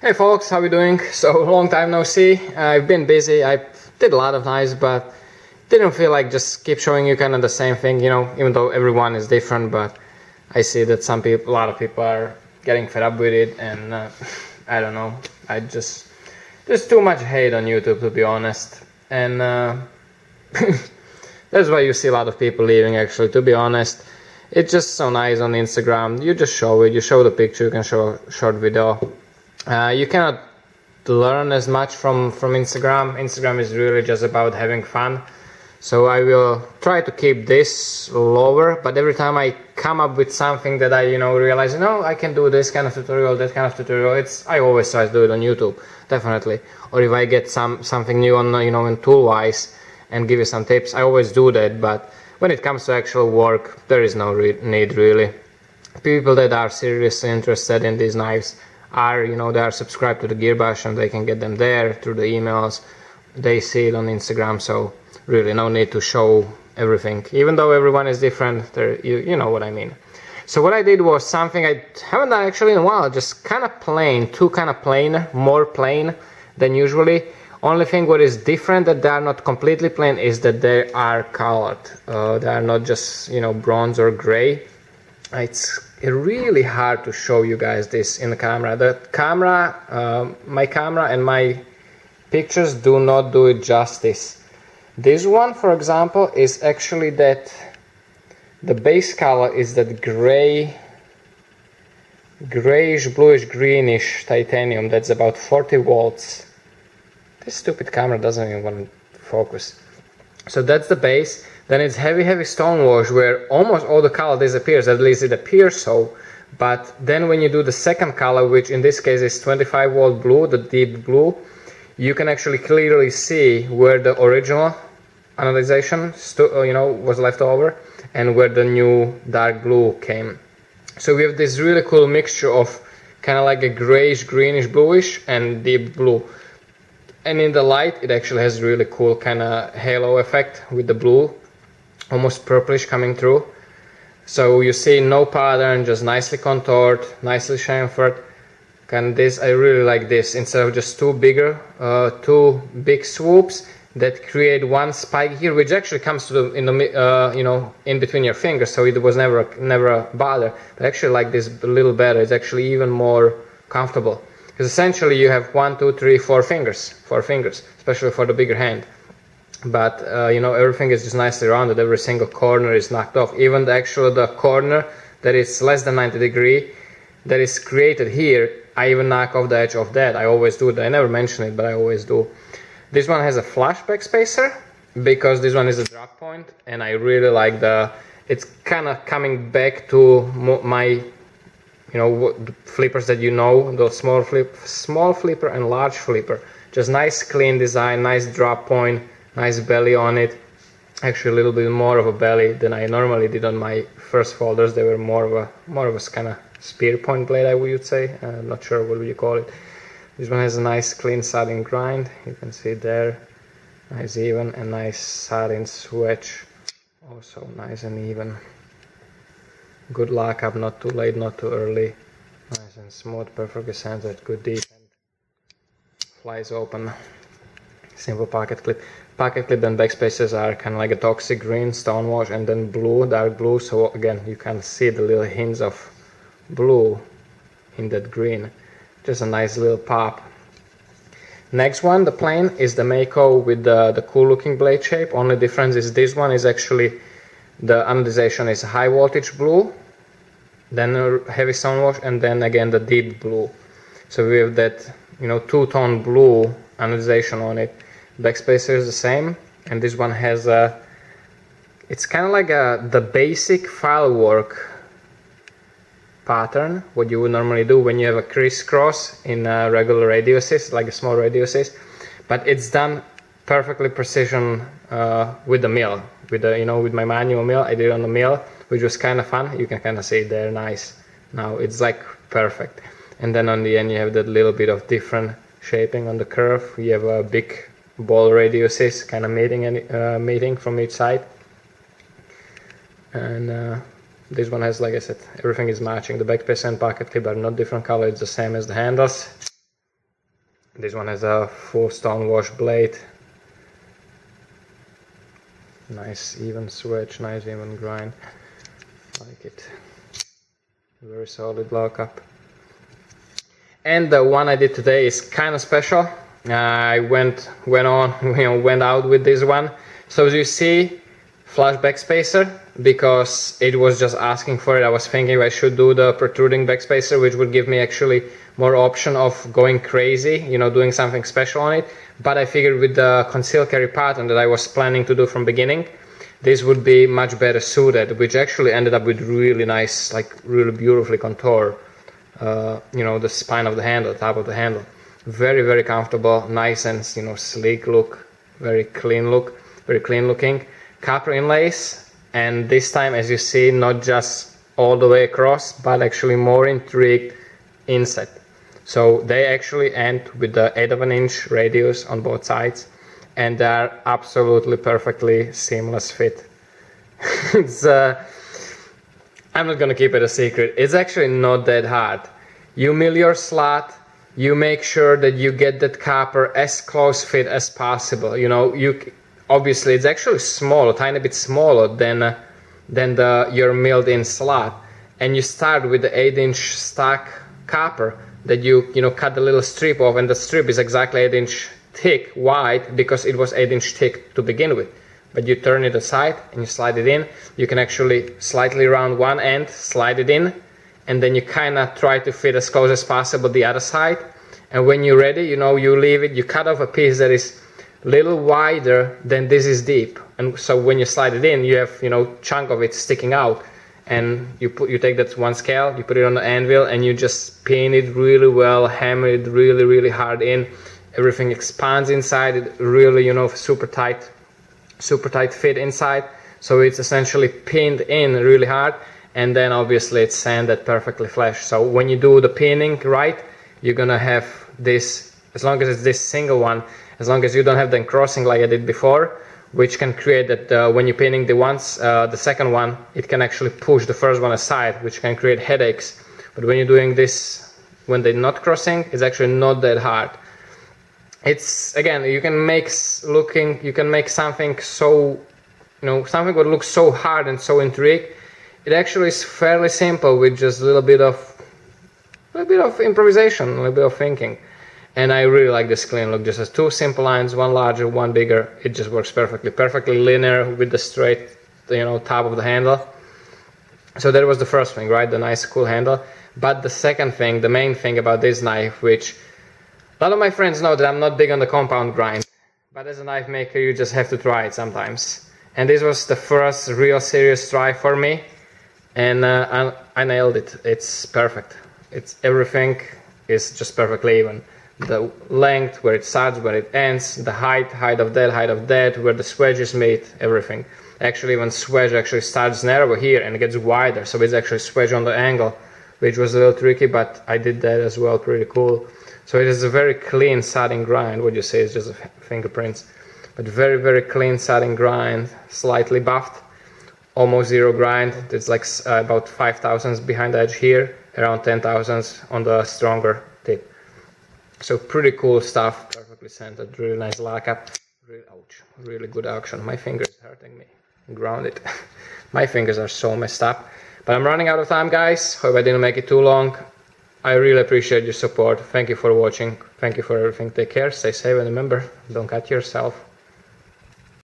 Hey folks, how you doing? So long time no see. I've been busy. I did a lot of knives, but didn't feel like just keep showing you kind of the same thing, you know, even though everyone is different. But I see that some people, a lot of people are getting fed up with it, and I don't know. I just there's too much hate on YouTube, to be honest, and that's why you see a lot of people leaving. Actually, to be honest, it's just so nice on Instagram. You just show it. You show the picture. You can show a short video. You cannot learn as much from Instagram. Instagram is really just about having fun. So I will try to keep this lower, but every time I come up with something that I, realize, I can do this kind of tutorial, that kind of tutorial, I always try to do it on YouTube, definitely. Or if I get something new on, in tool-wise and give you some tips, I always do that. But when it comes to actual work, there is no need really. People that are seriously interested in these knives are, they are subscribed to the Gearbash and they can get them there through the emails. They see it on Instagram, so really no need to show everything. Even though everyone is different, you know what I mean. So what I did was something I haven't done actually in a while, just kind of plain, more plain than usually. Only thing what is different that they are not completely plain is that they are colored. They are not just, bronze or gray. It's really hard to show you guys this in the camera. My camera and my pictures do not do it justice. This one, for example, is actually that the base color is that grayish, bluish, greenish titanium. That's about 40 volts. This stupid camera doesn't even want to focus. So that's the base. Then it's heavy stone wash where almost all the color disappears, at least it appears so. But then when you do the second color, which in this case is 25 volt blue, the deep blue, you can actually clearly see where the original anodization was left over and where the new dark blue came. So we have this really cool mixture of kind of like a grayish, greenish, bluish and deep blue. And in the light, it actually has really cool kind of halo effect with the blue, almost purplish coming through. So you see no pattern, just nicely contoured, nicely chamfered. And this, I really like this. Instead of just two big swoops that create one spike here, which actually comes to in between your fingers. So it was never a bother. But actually, like this a little better. It's actually even more comfortable. Because essentially you have 1, 2, 3, 4 fingers, especially for the bigger hand. But everything is just nicely rounded. Every single corner is knocked off. Even the corner that is less than 90 degree that is created here, I even knock off the edge of that. I always do that. I never mention it, but I always do. This one has a flashback spacer because this one is a drop point, and I really like it's kind of coming back to my flippers that those small flipper and large flipper. Just nice clean design, nice drop point, nice belly on it. Actually a little bit more of a belly than I normally did on my first folders. They were more of a kind of spear point blade, I would say. I'm not sure what would you call it. This one has a nice clean satin grind. You can see it there. Nice even and nice satin switch. Also nice and even. Good lockup, not too late, not too early. Nice and smooth, perfectly centered, good deep. Flies open. Simple pocket clip. Pocket clip and backspacers are kind of like a toxic green, stone wash, and then blue, dark blue. So again, you can see the little hints of blue in that green. Just a nice little pop. Next one, the plain, is the Makos with the cool looking blade shape. Only difference is this one is actually the anodization is high voltage blue, then a heavy stone wash, and then again the deep blue. So we have that two-tone blue anodization on it. Backspacer is the same, and this one has it's kind of like the basic file work pattern, what you would normally do when you have a crisscross in a regular radiuses, like a small radiuses, but it's done perfectly precision with the mill, with my manual mill. I did it on the mill, which was kind of fun. You can kind of see it there, nice. Now it's like perfect. And then on the end you have that little bit of different shaping on the curve. You have a big ball radiuses kind of meeting from each side. And this one has, like I said, everything is matching. The backpace and pocket clip are not different color, it's the same as the handles. This one has a full stone wash blade. Nice even switch, nice even grind. Like it. Very solid lockup. And the one I did today is kind of special. I went out with this one. So as you see, flush backspacer, because it was just asking for it. I was thinking I should do the protruding backspacer, which would give me actually more option of going crazy, you know, doing something special on it. But I figured with the conceal carry pattern that I was planning to do from beginning, this would be much better suited, which actually ended up with really nice, like really beautifully contoured, you know, the spine of the handle, top of the handle. Very, very comfortable, nice and, you know, sleek look, very clean looking. Copper inlays, and this time, as you see, not just all the way across, but actually more intrigued inset. So they actually end with the 1/8 of an inch radius on both sides, and they are absolutely perfectly seamless fit. It's I'm not gonna keep it a secret. It's actually not that hard. You mill your slot, you make sure that you get that copper as close fit as possible. You know, obviously it's actually small, a tiny bit smaller than your milled in slot, and you start with the 8-inch stock copper that you know, cut the little strip off, and the strip is exactly 8-inch thick wide because it was 8-inch thick to begin with. But you turn it aside and you slide it in. You can actually slightly round one end, slide it in, and then you kind of try to fit as close as possible the other side. And when you're ready, you know, you leave it, you cut off a piece that is a little wider than this is deep. And so when you slide it in, you have, you know, chunk of it sticking out. And you take that one scale, you put it on the anvil, and you just pin it really well, hammer it really, really hard in. Everything expands inside, it really, you know, super tight fit inside. So it's essentially pinned in really hard, and then obviously it's sanded perfectly flush. So when you do the pinning right, you're gonna have this, as long as it's this single one, as long as you don't have them crossing like I did before, which can create that when you're pinning the second one, it can actually push the first one aside, which can create headaches. But when you're doing this, when they're not crossing, it's actually not that hard. It's, again, you can make something so, you know, something would look so hard and so intriguing. It actually is fairly simple with just a little bit of improvisation, a little bit of thinking. And I really like this clean look. Just has two simple lines, one larger, one bigger. It just works perfectly linear with the straight, you know, top of the handle. So that was the first thing, right? The nice, cool handle. But the second thing, the main thing about this knife, which a lot of my friends know that I'm not big on the compound grind, but as a knife maker, you just have to try it sometimes. And this was the first real serious try for me, and I nailed it. It's perfect. Everything is just perfectly even. The length, where it starts, where it ends, the height of that, where the swedges meet, everything. Actually, when swedge actually starts narrower here and it gets wider, so it's actually swedge on the angle, which was a little tricky, but I did that as well, pretty cool. So it is a very clean satin grind. What you say is just fingerprints, but very, very clean satin grind, slightly buffed, almost zero grind. It's like about 5 thousandths behind the edge here, around 10 thousandths on the stronger tip. So pretty cool stuff, perfectly centered, really nice lockup, really good action. My fingers hurting me, grounded. My fingers are so messed up. But I'm running out of time, guys. Hope I didn't make it too long. I really appreciate your support. Thank you for watching. Thank you for everything. Take care, stay safe, and remember, don't cut yourself.